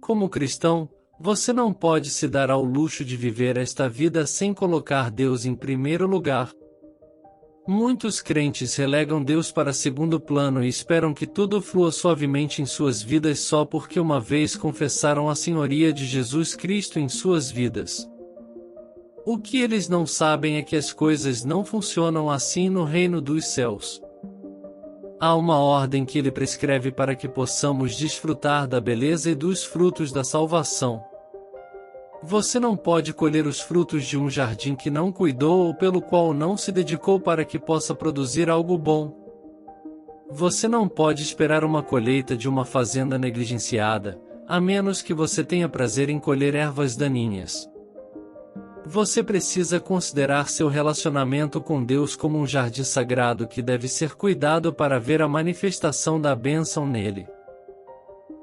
Como cristão, você não pode se dar ao luxo de viver esta vida sem colocar Deus em primeiro lugar. Muitos crentes relegam Deus para segundo plano e esperam que tudo flua suavemente em suas vidas só porque uma vez confessaram a senhoria de Jesus Cristo em suas vidas. O que eles não sabem é que as coisas não funcionam assim no reino dos céus. Há uma ordem que ele prescreve para que possamos desfrutar da beleza e dos frutos da salvação. Você não pode colher os frutos de um jardim que não cuidou ou pelo qual não se dedicou para que possa produzir algo bom. Você não pode esperar uma colheita de uma fazenda negligenciada, a menos que você tenha prazer em colher ervas daninhas. Você precisa considerar seu relacionamento com Deus como um jardim sagrado que deve ser cuidado para ver a manifestação da bênção nele.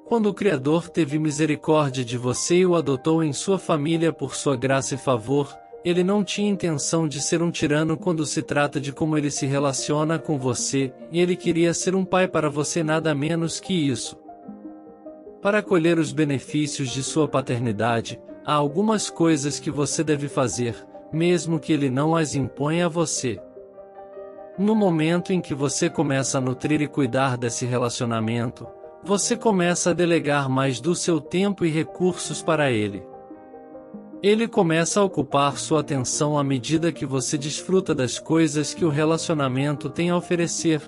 Quando o Criador teve misericórdia de você e o adotou em sua família por sua graça e favor, ele não tinha intenção de ser um tirano quando se trata de como ele se relaciona com você, e ele queria ser um pai para você nada menos que isso. Para colher os benefícios de sua paternidade, há algumas coisas que você deve fazer, mesmo que ele não as imponha a você. No momento em que você começa a nutrir e cuidar desse relacionamento, você começa a delegar mais do seu tempo e recursos para ele. Ele começa a ocupar sua atenção à medida que você desfruta das coisas que o relacionamento tem a oferecer.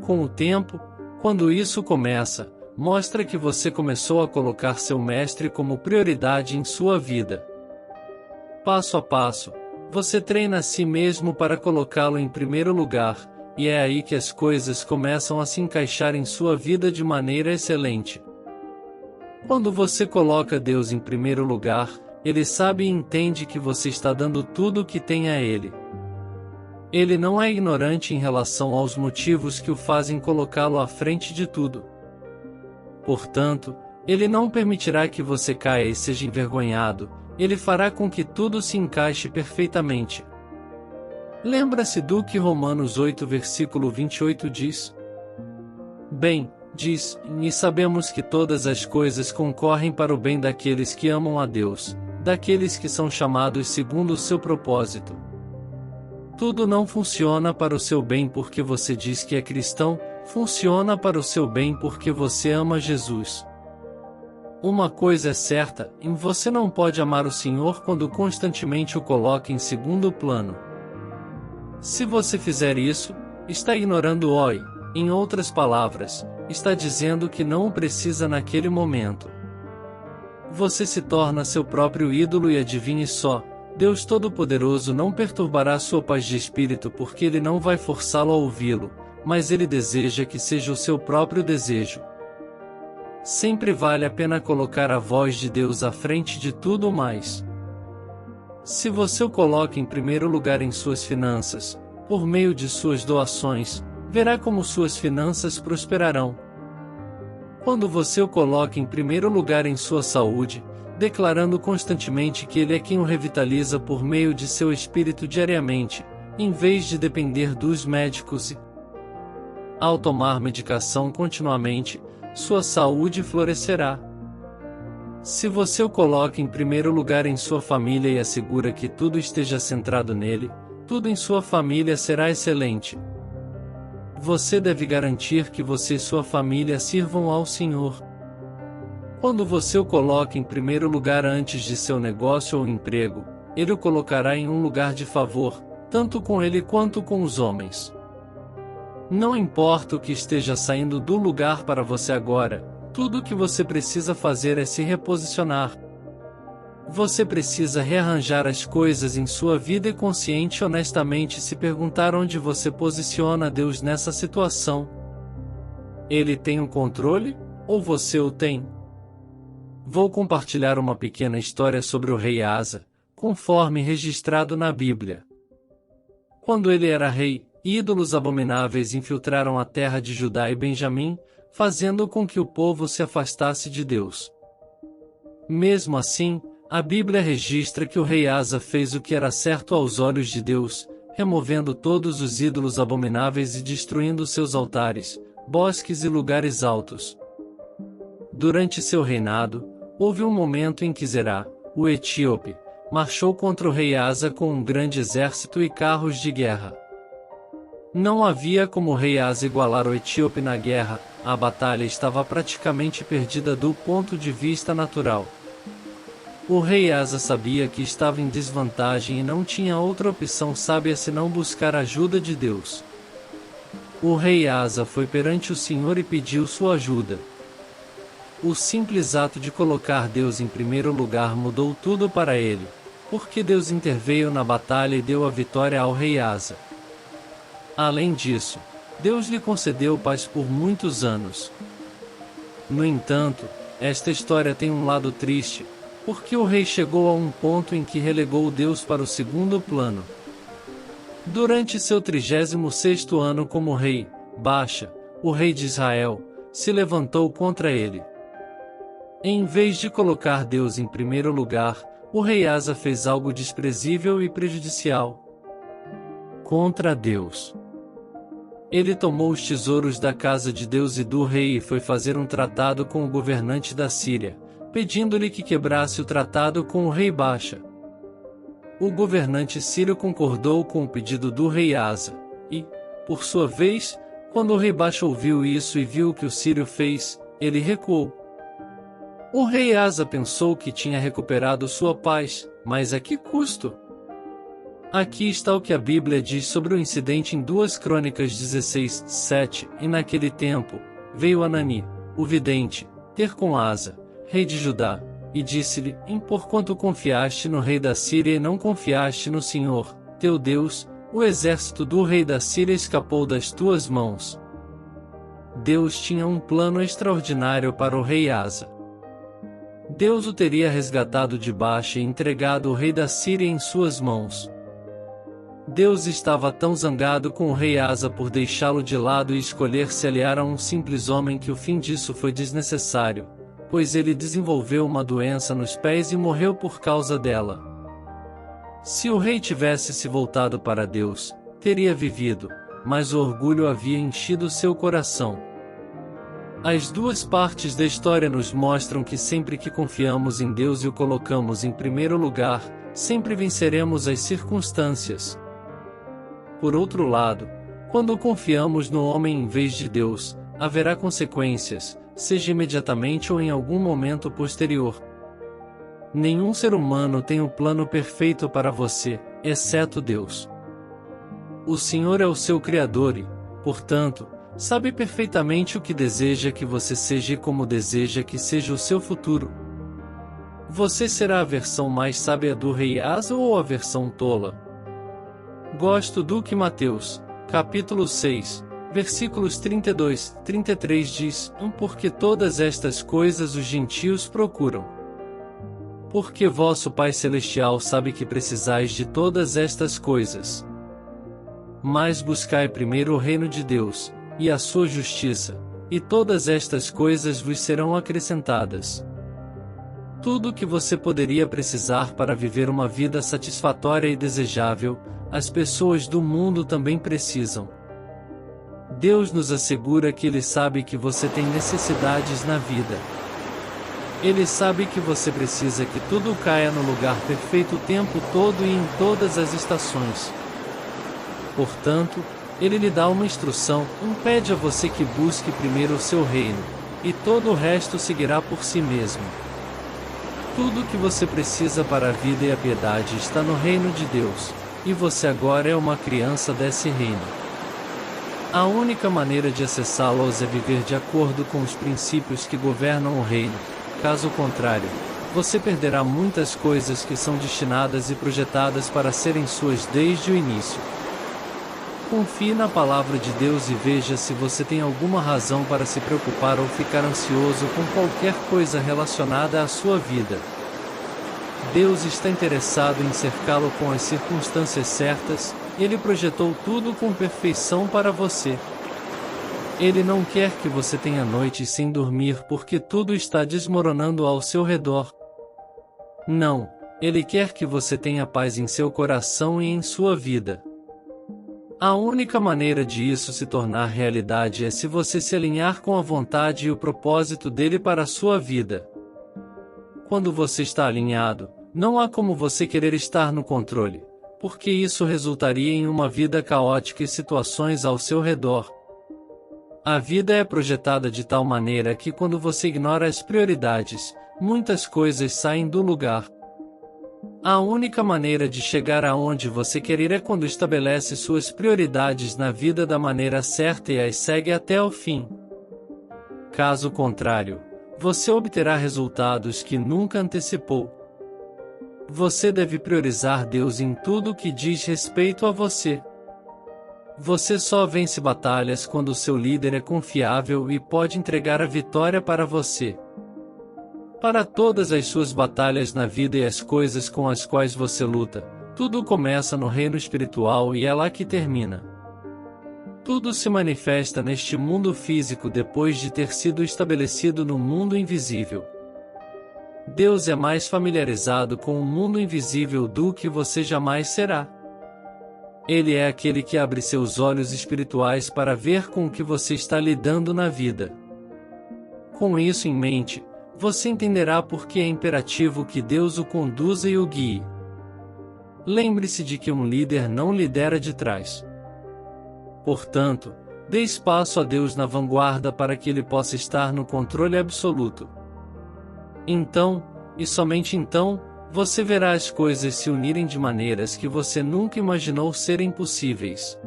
Com o tempo, quando isso começa, mostra que você começou a colocar seu mestre como prioridade em sua vida. Passo a passo, você treina a si mesmo para colocá-lo em primeiro lugar, e é aí que as coisas começam a se encaixar em sua vida de maneira excelente. Quando você coloca Deus em primeiro lugar, Ele sabe e entende que você está dando tudo o que tem a Ele. Ele não é ignorante em relação aos motivos que o fazem colocá-lo à frente de tudo. Portanto, Ele não permitirá que você caia e seja envergonhado, Ele fará com que tudo se encaixe perfeitamente. Lembra-se do que Romanos 8 versículo 28 diz? Bem, diz, e sabemos que todas as coisas concorrem para o bem daqueles que amam a Deus, daqueles que são chamados segundo o seu propósito. Tudo não funciona para o seu bem porque você diz que é cristão, funciona para o seu bem porque você ama Jesus. Uma coisa é certa, você não pode amar o Senhor quando constantemente o coloca em segundo plano. Se você fizer isso, está ignorando o em outras palavras, está dizendo que não o precisa naquele momento. Você se torna seu próprio ídolo e adivinhe só, Deus Todo-Poderoso não perturbará sua paz de espírito porque Ele não vai forçá-lo a ouvi-lo, mas Ele deseja que seja o seu próprio desejo. Sempre vale a pena colocar a voz de Deus à frente de tudo mais. Se você o coloca em primeiro lugar em suas finanças, por meio de suas doações, verá como suas finanças prosperarão. Quando você o coloca em primeiro lugar em sua saúde, declarando constantemente que Ele é quem o revitaliza por meio de seu espírito diariamente, em vez de depender dos médicos e, ao tomar medicação continuamente, sua saúde florescerá. Se você o coloca em primeiro lugar em sua família e assegura que tudo esteja centrado nele, tudo em sua família será excelente. Você deve garantir que você e sua família sirvam ao Senhor. Quando você o coloca em primeiro lugar antes de seu negócio ou emprego, Ele o colocará em um lugar de favor, tanto com Ele quanto com os homens. Não importa o que esteja saindo do lugar para você agora, tudo o que você precisa fazer é se reposicionar. Você precisa rearranjar as coisas em sua vida e consciente e honestamente se perguntar onde você posiciona Deus nessa situação. Ele tem o controle, ou você o tem? Vou compartilhar uma pequena história sobre o rei Asa, conforme registrado na Bíblia. Quando ele era rei, ídolos abomináveis infiltraram a terra de Judá e Benjamim, fazendo com que o povo se afastasse de Deus. Mesmo assim, a Bíblia registra que o rei Asa fez o que era certo aos olhos de Deus, removendo todos os ídolos abomináveis e destruindo seus altares, bosques e lugares altos. Durante seu reinado, houve um momento em que Zerá, o etíope, marchou contra o rei Asa com um grande exército e carros de guerra. Não havia como o rei Asa igualar o etíope na guerra, a batalha estava praticamente perdida do ponto de vista natural. O rei Asa sabia que estava em desvantagem e não tinha outra opção sábia senão buscar a ajuda de Deus. O rei Asa foi perante o Senhor e pediu sua ajuda. O simples ato de colocar Deus em primeiro lugar mudou tudo para ele, porque Deus interveio na batalha e deu a vitória ao rei Asa. Além disso, Deus lhe concedeu paz por muitos anos. No entanto, esta história tem um lado triste, porque o rei chegou a um ponto em que relegou Deus para o segundo plano. Durante seu 36º ano como rei, Baasha, o rei de Israel, se levantou contra ele. Em vez de colocar Deus em primeiro lugar, o rei Asa fez algo desprezível e prejudicial contra Deus. Ele tomou os tesouros da casa de Deus e do rei e foi fazer um tratado com o governante da Síria, pedindo-lhe que quebrasse o tratado com o rei Baasha. O governante sírio concordou com o pedido do rei Asa, e, por sua vez, quando o rei Baasha ouviu isso e viu o que o sírio fez, ele recuou. O rei Asa pensou que tinha recuperado sua paz, mas a que custo? Aqui está o que a Bíblia diz sobre o incidente em 2 Crônicas 16:7, e naquele tempo, veio Anani, o vidente, ter com Asa, rei de Judá, e disse-lhe: porquanto confiaste no rei da Síria e não confiaste no Senhor, teu Deus, o exército do rei da Síria escapou das tuas mãos. Deus tinha um plano extraordinário para o rei Asa. Deus o teria resgatado de Baasha e entregado o rei da Síria em suas mãos. Deus estava tão zangado com o rei Asa por deixá-lo de lado e escolher se aliar a um simples homem que o fim disso foi desnecessário, pois ele desenvolveu uma doença nos pés e morreu por causa dela. Se o rei tivesse se voltado para Deus, teria vivido, mas o orgulho havia enchido seu coração. As duas partes da história nos mostram que sempre que confiamos em Deus e o colocamos em primeiro lugar, sempre venceremos as circunstâncias. Por outro lado, quando confiamos no homem em vez de Deus, haverá consequências, seja imediatamente ou em algum momento posterior. Nenhum ser humano tem o plano perfeito para você, exceto Deus. O Senhor é o seu Criador e, portanto, sabe perfeitamente o que deseja que você seja e como deseja que seja o seu futuro. Você será a versão mais sábia do rei Asa ou a versão tola? Gosto do que Mateus, capítulo 6, versículos 32, 33 diz: porque todas estas coisas os gentios procuram. Porque vosso Pai Celestial sabe que precisais de todas estas coisas. Mas buscai primeiro o reino de Deus, e a sua justiça, e todas estas coisas vos serão acrescentadas. Tudo o que você poderia precisar para viver uma vida satisfatória e desejável, as pessoas do mundo também precisam. Deus nos assegura que Ele sabe que você tem necessidades na vida. Ele sabe que você precisa que tudo caia no lugar perfeito o tempo todo e em todas as estações. Portanto, Ele lhe dá uma instrução, pede a você que busque primeiro o seu reino, e todo o resto seguirá por si mesmo. Tudo o que você precisa para a vida e a piedade está no reino de Deus, e você agora é uma criança desse reino. A única maneira de acessá-los é viver de acordo com os princípios que governam o reino. Caso contrário, você perderá muitas coisas que são destinadas e projetadas para serem suas desde o início. Confie na palavra de Deus e veja se você tem alguma razão para se preocupar ou ficar ansioso com qualquer coisa relacionada à sua vida. Deus está interessado em cercá-lo com as circunstâncias certas. Ele projetou tudo com perfeição para você. Ele não quer que você tenha noites sem dormir porque tudo está desmoronando ao seu redor. Não, Ele quer que você tenha paz em seu coração e em sua vida. A única maneira de isso se tornar realidade é se você se alinhar com a vontade e o propósito dele para a sua vida. Quando você está alinhado, não há como você querer estar no controle, porque isso resultaria em uma vida caótica e situações ao seu redor. A vida é projetada de tal maneira que quando você ignora as prioridades, muitas coisas saem do lugar. A única maneira de chegar aonde você quer ir é quando estabelece suas prioridades na vida da maneira certa e as segue até o fim. Caso contrário, você obterá resultados que nunca antecipou. Você deve priorizar Deus em tudo que diz respeito a você. Você só vence batalhas quando seu líder é confiável e pode entregar a vitória para você. Para todas as suas batalhas na vida e as coisas com as quais você luta, tudo começa no reino espiritual e é lá que termina. Tudo se manifesta neste mundo físico depois de ter sido estabelecido no mundo invisível. Deus é mais familiarizado com o mundo invisível do que você jamais será. Ele é aquele que abre seus olhos espirituais para ver com o que você está lidando na vida. Com isso em mente, você entenderá por que é imperativo que Deus o conduza e o guie. Lembre-se de que um líder não lidera de trás. Portanto, dê espaço a Deus na vanguarda para que ele possa estar no controle absoluto. Então, e somente então, você verá as coisas se unirem de maneiras que você nunca imaginou serem possíveis.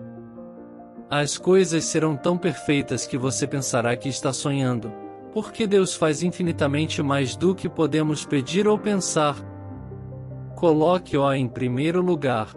As coisas serão tão perfeitas que você pensará que está sonhando, porque Deus faz infinitamente mais do que podemos pedir ou pensar. Coloque-o em primeiro lugar.